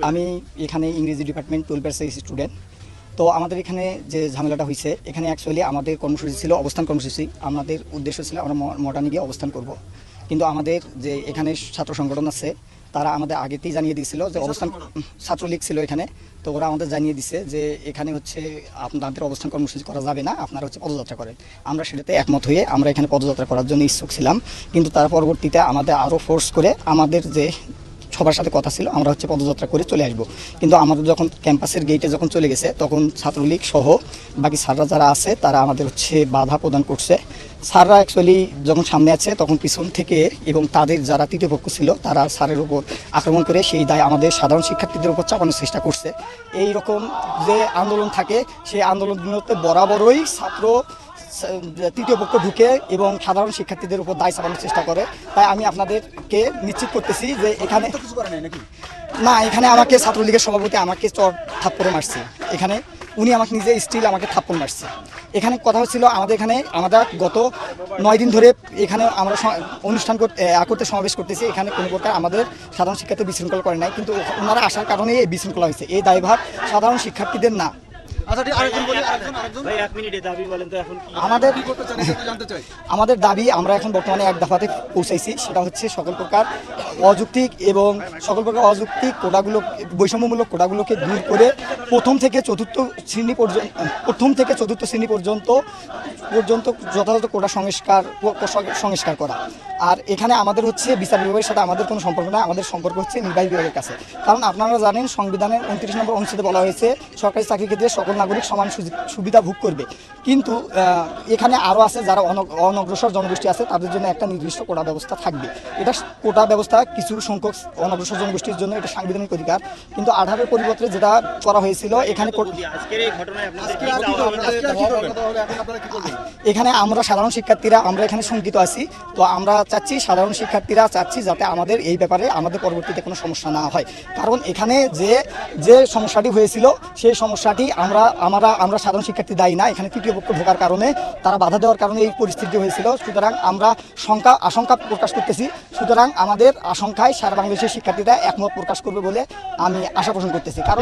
আমি এখানে ইংরেজি ডিপার্টমেন্ট 12 ব্যাচের স্টুডেন্ট। তো আমাদের এখানে যে ঝামেলাটা হয়েছে, এখানে অ্যাকচুয়ালি আমাদের কর্মসূচি ছিল অবস্থান কর্মসূচি। আমাদের উদ্দেশ্য ছিল আমরা মডার্নে গিয়ে অবস্থান করব, কিন্তু আমাদের যে এখানে ছাত্র সংগঠন আছে তারা আমাদের আগেতেই জানিয়ে দিয়েছিল যে অবস্থান, ছাত্রলীগ ছিল এখানে। তো ওরা আমাদের জানিয়ে দিছে যে এখানে হচ্ছে আপনাদের অবস্থান কর্মসূচি করা যাবে না, আপনারা হচ্ছে পদযাত্রা করেন। আমরা সেটাতে একমত হয়ে আমরা এখানে পদযাত্রা করার জন্য ইচ্ছুক ছিলাম, কিন্তু তার পরবর্তীতে আমাদের আরও ফোর্স করে আমাদের যে সবার সাথে কথা ছিল আমরা হচ্ছে পদযাত্রা করে চলে আসব। কিন্তু আমাদের যখন ক্যাম্পাসের গেটে যখন চলে গেছে, তখন ছাত্রলীগ সহ বাকি স্যাররা যারা আছে তারা আমাদের হচ্ছে বাধা প্রদান করছে। স্যাররা অ্যাকচুয়ালি যখন সামনে আছে তখন পিছন থেকে এবং তাদের যারা তৃতীয় পক্ষ ছিল তারা স্যারের উপর আক্রমণ করে সেই দায় আমাদের সাধারণ শিক্ষার্থীদের উপর চাপানোর চেষ্টা করছে। এই রকম যে আন্দোলন থাকে সেই আন্দোলনগুলোতে বরাবরই তৃতীয় পক্ষ ঢুকে এবং সাধারণ শিক্ষার্থীদের উপর দায় চাপানোর চেষ্টা করে। তাই আমি আপনাদেরকে নিশ্চিত করতেছি যে এখানে না, এখানে আমাকে ছাত্রলীগের সভাপতি আমাকে চর থাপ্পড়ে মারছে। এখানে উনি আমাকে নিজে স্টিল আমাকে থাপ্পড় মারছে। এখানে কথা হচ্ছিল আমরা গত 9 দিন ধরে এখানে আমরা অনুষ্ঠান করতে সমাবেশ করতেছি। এখানে কোনো প্রকার আমাদের সাধারণ শিক্ষার্থী বিশৃঙ্খলা করে নাই, কিন্তু ওনারা আসার কারণে এই বিশৃঙ্খলা হয়েছে। এই দায়ভার সাধারণ শিক্ষার্থীদের না। আমাদের দাবি আমরা এখন বর্তমানে এক দফাতে পৌঁছাইছি, সেটা হচ্ছে সকল প্রকার অযৌক্তিক কোটাগুলো, বৈষম্যমূলক কোটাগুলোকে দূর করে প্রথম থেকে চতুর্থ শ্রেণী পর্যন্ত যথাযথ কোটা সংস্কার করা। আর এখানে আমাদের হচ্ছে বিচার বিভাগের সাথে আমাদের কোনো সম্পর্ক না, আমাদের সম্পর্ক হচ্ছে নির্বাহী বিভাগের কাছে। কারণ আপনারা জানেন সংবিধানের 29 নম্বর অনুচ্ছেদে বলা হয়েছে সরকারি চাকরির ক্ষেত্রে সকল নাগরিক সমান সুবিধা ভোগ করবে। কিন্তু এখানে আরও আছে যারা অনগ্রসর জনগোষ্ঠী আছে, তাদের জন্য একটা নির্দিষ্ট কোটা ব্যবস্থা থাকবে। এটা কোটা ব্যবস্থা কিছু সংখ্যক অনগ্রসর জনগোষ্ঠীর জন্য এটা সাংবিধানিক অধিকার, কিন্তু 18 পরিবর্তে যেটা করা হয়েছিল এখানে আমরা সাধারণ শিক্ষার্থীরা আমরা এখানে শঙ্কিত আছি। তো আমরা চাচ্ছি সাধারণ শিক্ষার্থীরা যাতে আমাদের এই ব্যাপারে আমাদের পরবর্তীতে কোনো সমস্যা না হয়। কারণ এখানে যে সমস্যাটি হয়েছিল সেই সমস্যাটি আমরা সাধারণ শিক্ষার্থী দায়ী না। এখানে তৃতীয় পক্ষ ঢোকার কারণে, তারা বাধা দেওয়ার কারণে এই পরিস্থিতি হয়েছিল। সুতরাং আমরা আশঙ্কা প্রকাশ করতেছি। সুতরাং আমাদের আশঙ্কায় সারা বাংলাদেশের শিক্ষার্থীরা একমত প্রকাশ করবে বলে আমি আশা পোষণ করতেছি। কারণ